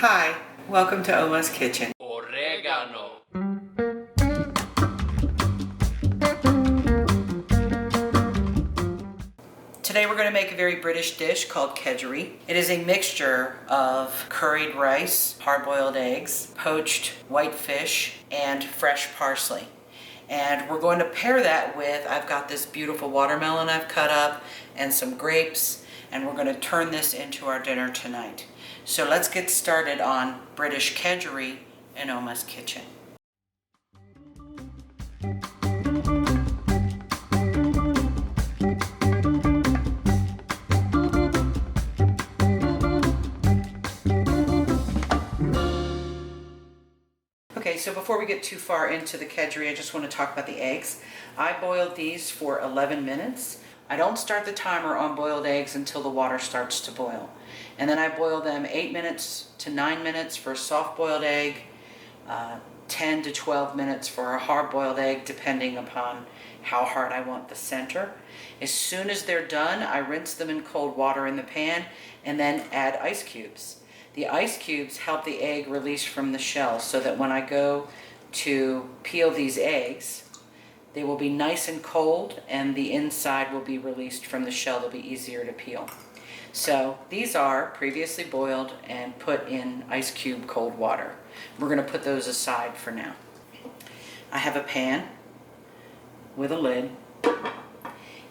Hi, welcome to Oma's Kitchen. Oregano. Today we're going to make a very British dish called Kedgeree. It is a mixture of curried rice, hard-boiled eggs, poached white fish, and fresh parsley. And we're going to pair that with, I've got this beautiful watermelon I've cut up and some grapes, and we're going to turn this into our dinner tonight. So let's get started on British Kedgeree in Oma's Kitchen. Okay, so before we get too far into the Kedgeree, I just want to talk about the eggs. I boiled these for 11 minutes. I don't start the timer on boiled eggs until the water starts to boil. And then I boil them 8 minutes to 9 minutes for a soft-boiled egg, 10 to 12 minutes for a hard-boiled egg, depending upon how hard I want the center. As soon as they're done, I rinse them in cold water in the pan and then add ice cubes. The ice cubes help the egg release from the shell so that when I go to peel these eggs, they will be nice and cold and the inside will be released from the shell. They'll be easier to peel. So these are previously boiled and put in ice cube cold water. We're going to put those aside for now. I have a pan with a lid.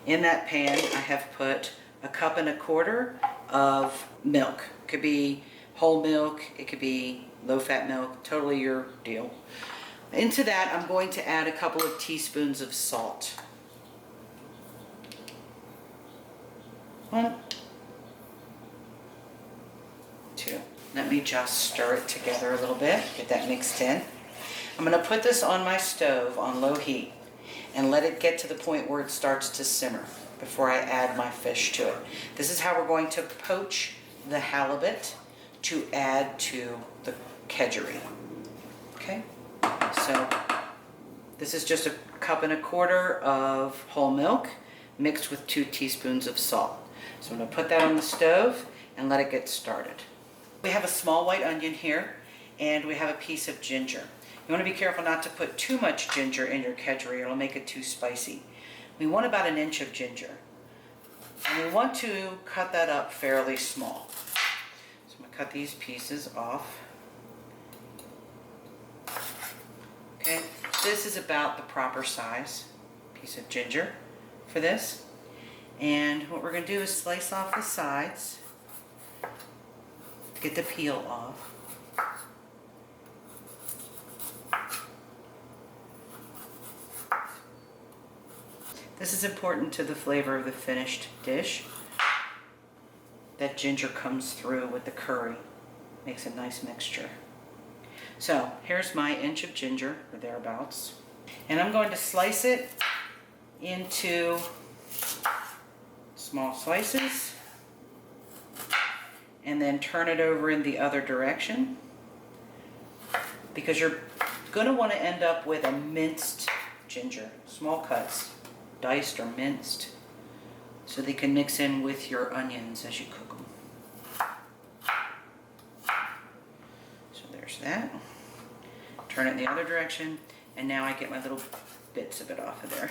In that pan I have put 1.25 cups of milk. It could be whole milk, it could be low-fat milk, totally your deal. Into that, I'm going to add a couple of teaspoons of salt. 1, 2. Let me just stir it together a little bit, get that mixed in. I'm going to put this on my stove on low heat and let it get to the point where it starts to simmer before I add my fish to it. This is how we're going to poach the halibut to add to the Kedgeree. Okay, so this is just 1.25 cups of whole milk mixed with 2 teaspoons of salt. So I'm going to put that on the stove and let it get started. We have a small white onion here and we have a piece of ginger. You want to be careful not to put too much ginger in your Kedgeree, it'll make it too spicy. We want about 1 inch of ginger. And we want to cut that up fairly small. So I'm going to cut these pieces off. Okay, this is about the proper size piece of ginger for this. And what we're going to do is slice off the sides to get the peel off. This is important to the flavor of the finished dish. That ginger comes through with the curry. Makes a nice mixture. So here's my inch of ginger, or thereabouts. And I'm going to slice it into small slices and then turn it over in the other direction, because you're going to want to end up with a minced ginger, small cuts, diced or minced, so they can mix in with your onions as you cook them. So there's that. Turn it in the other direction, and now I get my little bits of it off of there.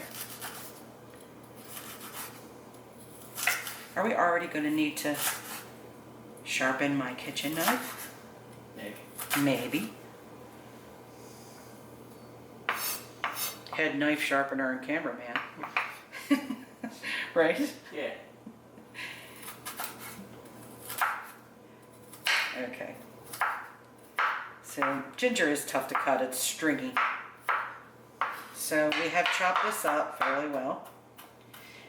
Are we already going to need to sharpen my kitchen knife? Maybe. Head knife sharpener and cameraman. Right? Yeah. Okay. So ginger is tough to cut, it's stringy. So we have chopped this up fairly well.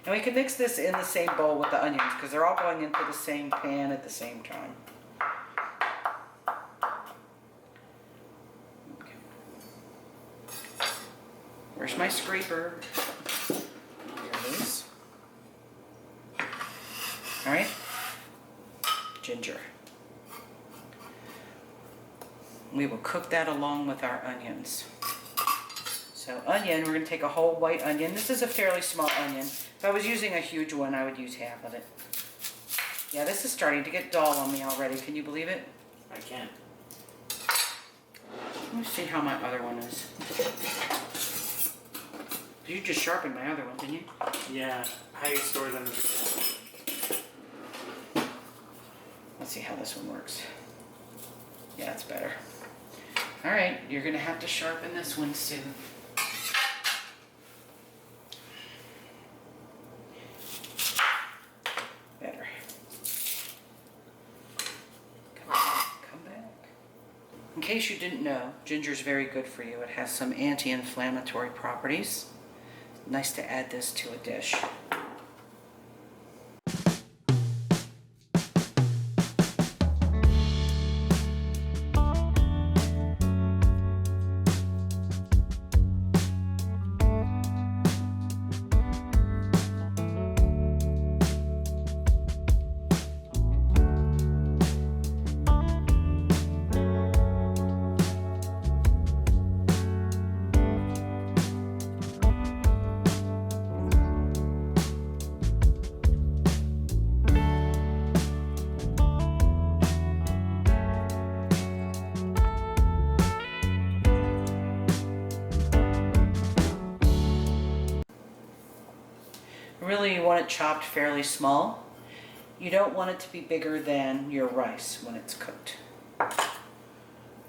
And we can mix this in the same bowl with the onions because they're all going into the same pan at the same time. Okay. Where's my scraper? Here it is. Alright. Ginger. We will cook that along with our onions. So onion, we're going to take a whole white onion. This is a fairly small onion. If I was using a huge one, I would use half of it. Yeah, this is starting to get dull on me already. Can you believe it? I can. Let me see how my other one is. You just sharpened my other one, didn't you? Yeah, I store them. Let's see how this one works. Yeah, it's better. All right, you're gonna have to sharpen this one soon. Better. Come back. In case you didn't know, ginger is very good for you. It has some anti-inflammatory properties. Nice to add this to a dish. Really, you want it chopped fairly small. You don't want it to be bigger than your rice when it's cooked.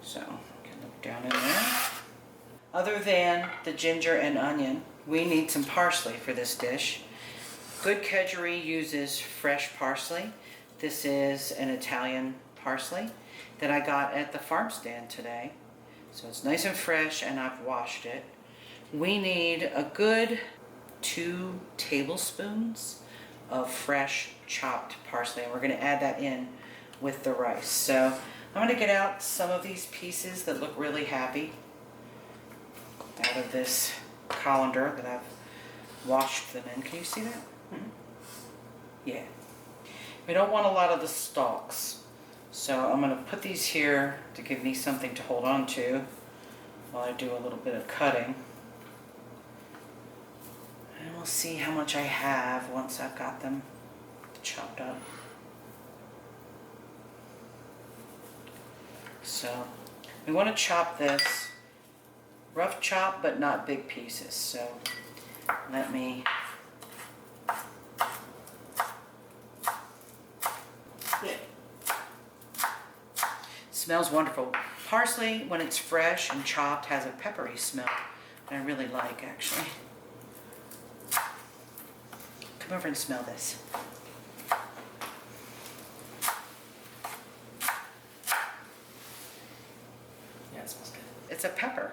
So, you can look down in there. Other than the ginger and onion, we need some parsley for this dish. Good Kedgeree uses fresh parsley. This is an Italian parsley that I got at the farm stand today. So it's nice and fresh, and I've washed it. We need a good 2 tablespoons of fresh chopped parsley, and we're going to add that in with the rice. So I'm going to get out some of these pieces that look really happy out of this colander that I've washed them in. Can you see that? Mm-hmm. Yeah. We don't want a lot of the stalks, so I'm going to put these here to give me something to hold on to while I do a little bit of cutting. And we'll see how much I have once I've got them chopped up. So we want to chop this rough chop, but not big pieces. So let me. Smells wonderful. Parsley, when it's fresh and chopped, has a peppery smell that I really like, actually. Come over and smell this. Yeah, it smells good. It's a pepper.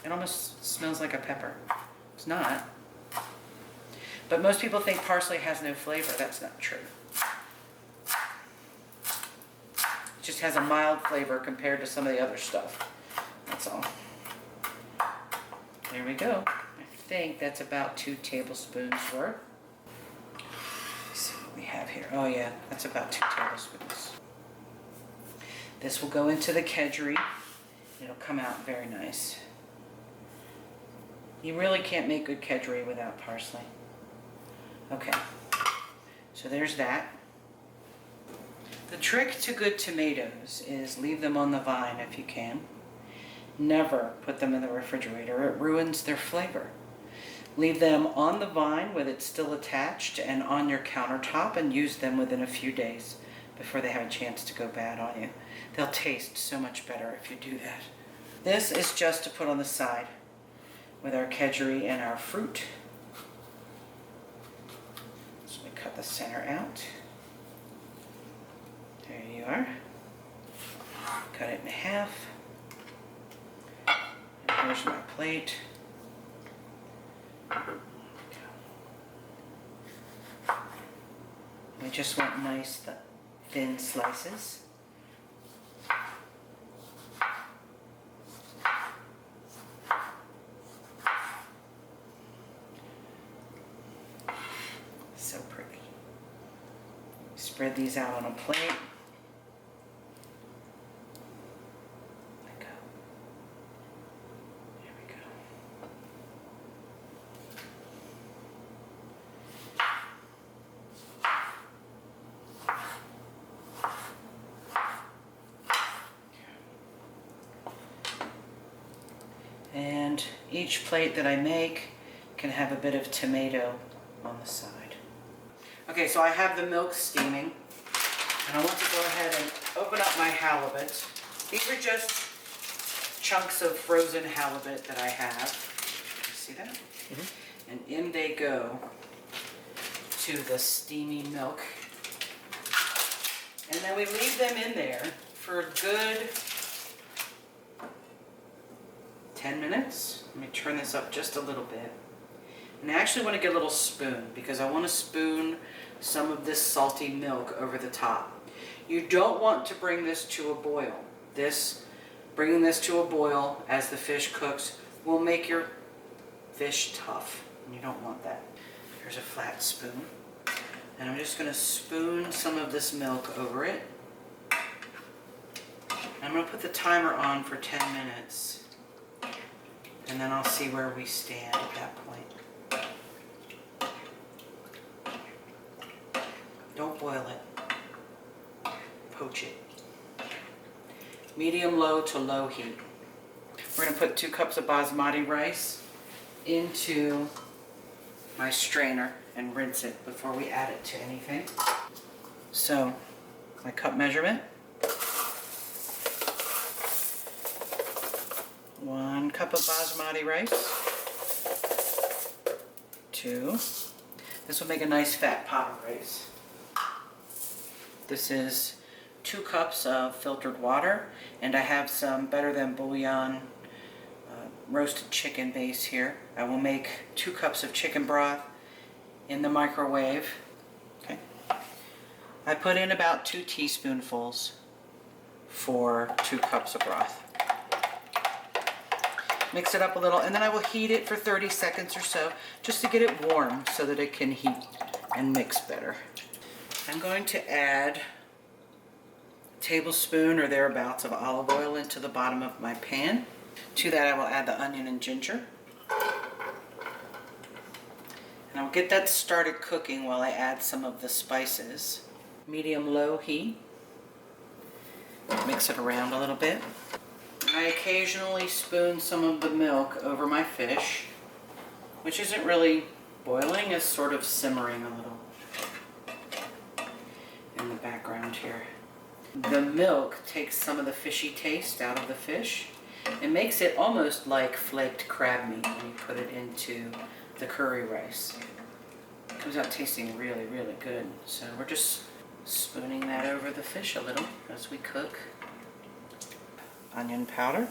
It almost smells like a pepper. It's not. But most people think parsley has no flavor. That's not true. It just has a mild flavor compared to some of the other stuff. That's all. There we go. I think that's about 2 tablespoons worth. Let's see what we have here. Oh yeah, that's about 2 tablespoons. This will go into the Kedgeree. It'll come out very nice. You really can't make good Kedgeree without parsley. Okay, so there's that. The trick to good tomatoes is leave them on the vine if you can. Never put them in the refrigerator. It ruins their flavor. Leave them on the vine with it still attached and on your countertop, and use them within a few days before they have a chance to go bad on you. They'll taste so much better if you do that. This is just to put on the side with our Kedgeree and our fruit. So we cut the center out. There you are. Cut it in half. And here's my plate. We just want nice thin slices. So pretty. Spread these out on a plate. And each plate that I make can have a bit of tomato on the side. Okay, so I have the milk steaming, and I want to go ahead and open up my halibut. These are just chunks of frozen halibut that I have. You see that? Mm-hmm. And in they go to the steamy milk. And then we leave them in there for a good 10 minutes. Let me turn this up just a little bit. And I actually want to get a little spoon because I want to spoon some of this salty milk over the top. You don't want to bring this to a boil. Bringing this to a boil as the fish cooks will make your fish tough. And you don't want that. Here's a flat spoon. And I'm just going to spoon some of this milk over it. I'm going to put the timer on for 10 minutes. And then I'll see where we stand at that point. Don't boil it. Poach it. Medium low to low heat. We're going to put 2 cups of basmati rice into my strainer and rinse it before we add it to anything. So, my cup measurement. 1 cup of basmati rice. 2. This will make a nice fat pot of rice. This is 2 cups of filtered water, and I have some Better Than Bouillon roasted chicken base here. I will make 2 cups of chicken broth in the microwave. Okay. I put in about 2 teaspoonfuls for 2 cups of broth. Mix it up a little, and then I will heat it for 30 seconds or so just to get it warm so that it can heat and mix better. I'm going to add a tablespoon or thereabouts of olive oil into the bottom of my pan. To that I will add the onion and ginger. And I'll get that started cooking while I add some of the spices. Medium-low heat. Mix it around a little bit. I occasionally spoon some of the milk over my fish, which isn't really boiling, it's sort of simmering a little in the background here. The milk takes some of the fishy taste out of the fish and makes it almost like flaked crab meat when you put it into the curry rice. It comes out tasting really, really good. So we're just spooning that over the fish a little as we cook. Onion powder.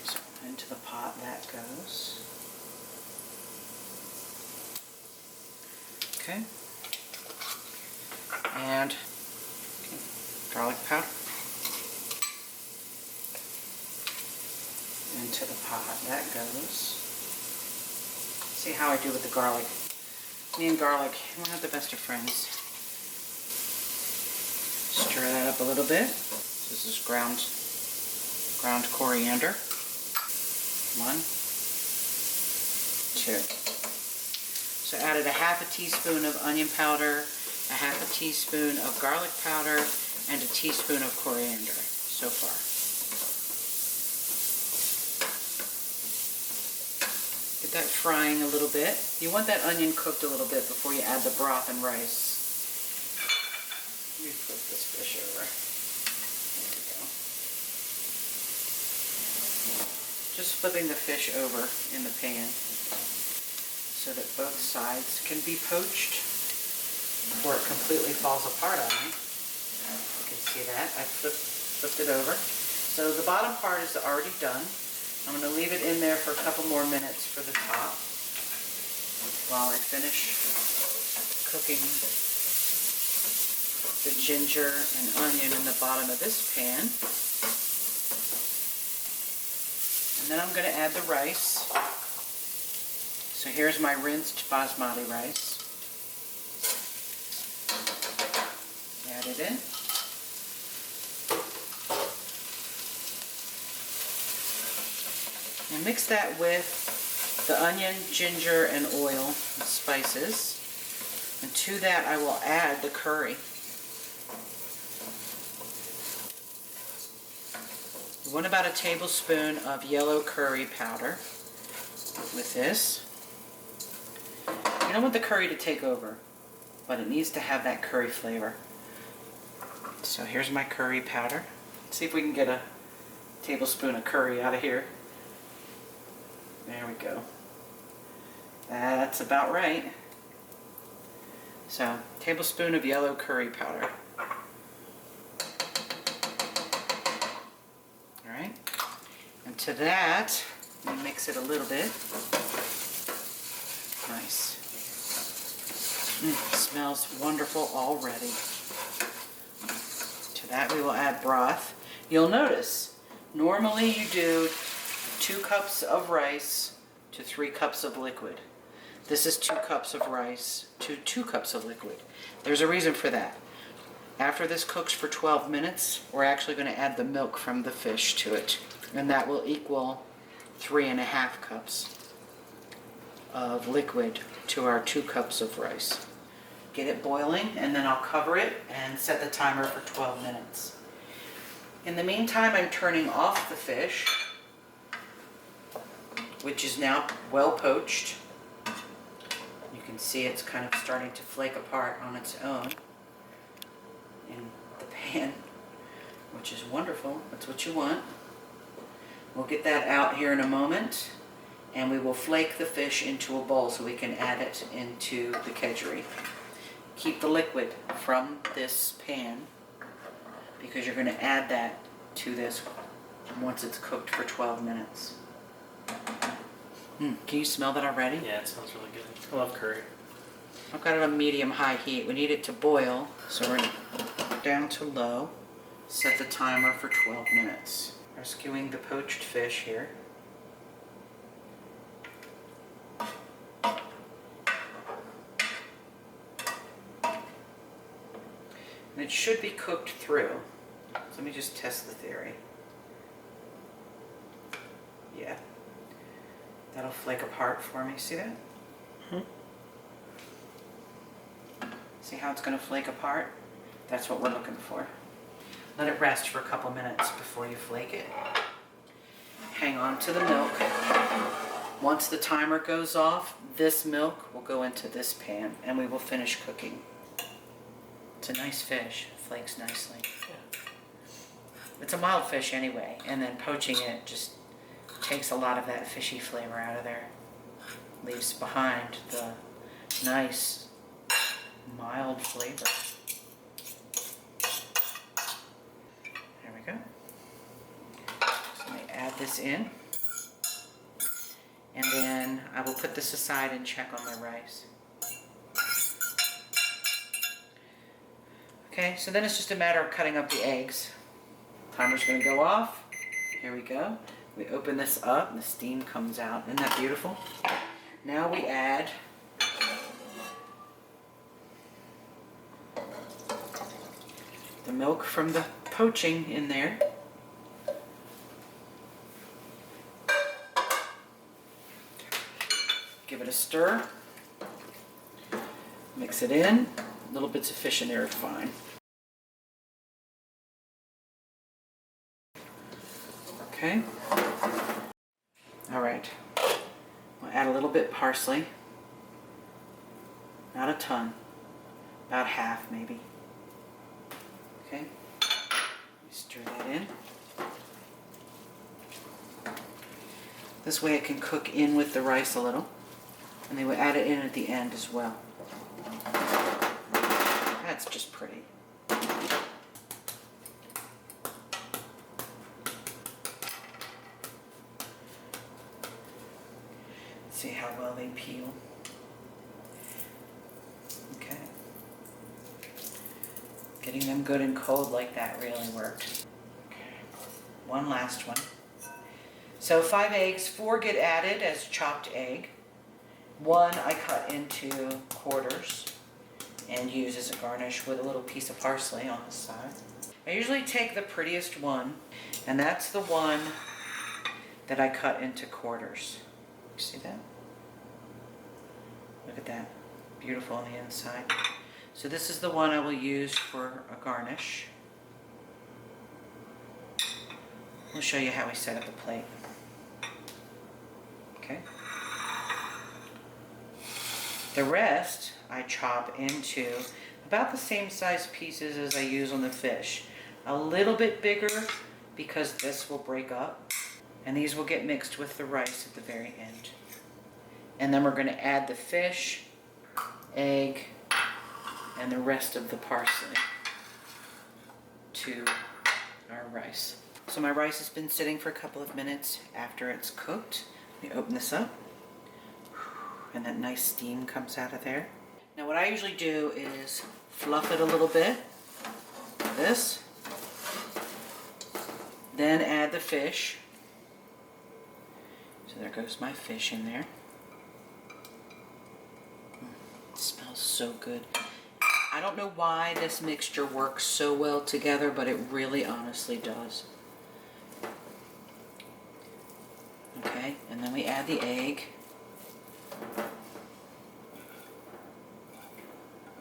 So into the pot that goes. Okay. And garlic powder. Into the pot that goes. See how I do with the garlic. Me and garlic, we're not the best of friends. Stir that up a little bit. This is ground coriander. 1, 2. So I added a half a teaspoon of onion powder, a half a teaspoon of garlic powder, and a teaspoon of coriander so far. Get that frying a little bit. You want that onion cooked a little bit before you add the broth and rice. Let me flip this fish over. There we go. Just flipping the fish over in the pan so that both sides can be poached before it completely falls apart on me. You can see that. I flipped it over. So the bottom part is already done. I'm going to leave it in there for a couple more minutes for the top while I finish cooking the ginger and onion in the bottom of this pan. And then I'm going to add the rice. So here's my rinsed basmati rice. Add it in. And mix that with the onion, ginger, and oil and spices. And to that I will add the curry. We want about a tablespoon of yellow curry powder with this. You don't want the curry to take over, but it needs to have that curry flavor. So here's my curry powder. Let's see if we can get a tablespoon of curry out of here. There we go. That's about right. So, tablespoon of yellow curry powder. Alright. And to that, we mix it a little bit. Nice. Smells wonderful already. To that we will add broth. You'll notice, normally you do 2 cups of rice to 3 cups of liquid. This is 2 cups of rice to 2 cups of liquid. There's a reason for that. After this cooks for 12 minutes, we're actually going to add the milk from the fish to it. And that will equal 3.5 cups of liquid to our 2 cups of rice. Get it boiling, and then I'll cover it and set the timer for 12 minutes. In the meantime, I'm turning off the fish, which is now well poached. You can see it's kind of starting to flake apart on its own in the pan, which is wonderful. That's what you want. We'll get that out here in a moment, and we will flake the fish into a bowl so we can add it into the Kedgeree. Keep the liquid from this pan because you're going to add that to this once it's cooked for 12 minutes. Can you smell that already? Yeah, it smells really good. I love curry. I've got it on medium-high heat. We need it to boil, so we're going to down to low. Set the timer for 12 minutes. Rescuing the poached fish here. And it should be cooked through. So let me just test the theory. Yeah. That'll flake apart for me. See that? See how it's going to flake apart? That's what we're looking for. Let it rest for a couple minutes before you flake it. Hang on to the milk. Once the timer goes off, this milk will go into this pan and we will finish cooking. It's a nice fish. It flakes nicely. Yeah. It's a mild fish anyway, and then poaching it just takes a lot of that fishy flavor out of there. Leaves behind the nice, mild flavor. There we go. So let me add this in. And then I will put this aside and check on my rice. Okay, so then it's just a matter of cutting up the eggs. Timer's going to go off. Here we go. We open this up and the steam comes out. Isn't that beautiful? Now we add the milk from the poaching in there. Give it a stir. Mix it in. Little bits of fish in there are fine. Okay. All right. We'll add a little bit parsley. Not a ton. About half, maybe. Okay. Stir that in. This way it can cook in with the rice a little. And then we'll add it in at the end as well. That's just pretty. See how well they peel. Okay. Getting them good and cold like that really worked. Okay. One last one. So 5 eggs, 4 get added as chopped egg. 1 I cut into quarters and use as a garnish with a little piece of parsley on the side. I usually take the prettiest one, and that's the one that I cut into quarters. See that? Look at that. Beautiful on the inside. So this is the one I will use for a garnish. I'll show you how I set up the plate. Okay. The rest I chop into about the same size pieces as I use on the fish. A little bit bigger because this will break up, and these will get mixed with the rice at the very end. And then we're going to add the fish, egg, and the rest of the parsley to our rice. So my rice has been sitting for a couple of minutes after it's cooked. Let me open this up. And that nice steam comes out of there. Now what I usually do is fluff it a little bit, like this. Then add the fish. So there goes my fish in there. It smells so good. I don't know why this mixture works so well together, but it really honestly does. Okay, and then we add the egg.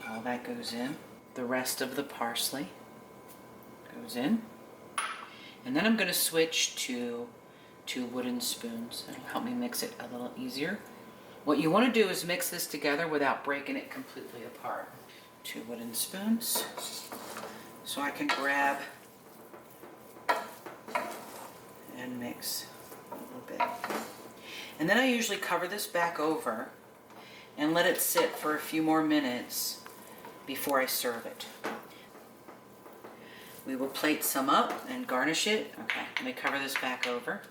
All that goes in. The rest of the parsley goes in. And then I'm going to switch to 2 wooden spoons. That'll help me mix it a little easier. What you want to do is mix this together without breaking it completely apart. 2 wooden spoons. So I can grab and mix a little bit. And then I usually cover this back over and let it sit for a few more minutes before I serve it. We will plate some up and garnish it. Okay, let me cover this back over.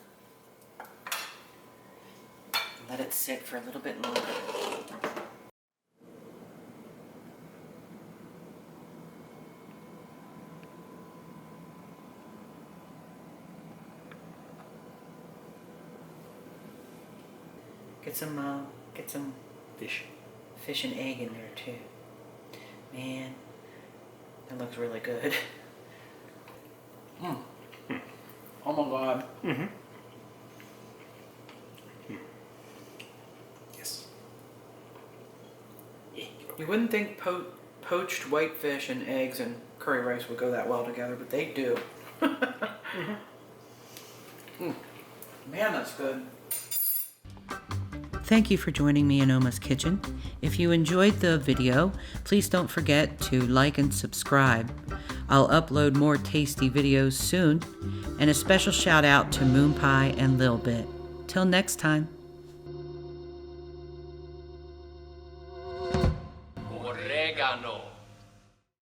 Let it sit for a little bit longer. Get some fish and egg in there too. Man, that looks really good. Oh my God. Yes. You wouldn't think poached white fish and eggs and curry rice would go that well together, but they do. Man, that's good. Thank you for joining me in Oma's Kitchen. If you enjoyed the video, please don't forget to like and subscribe. I'll upload more tasty videos soon, and a special shout out to Moon Pie and Lil Bit. Till next time.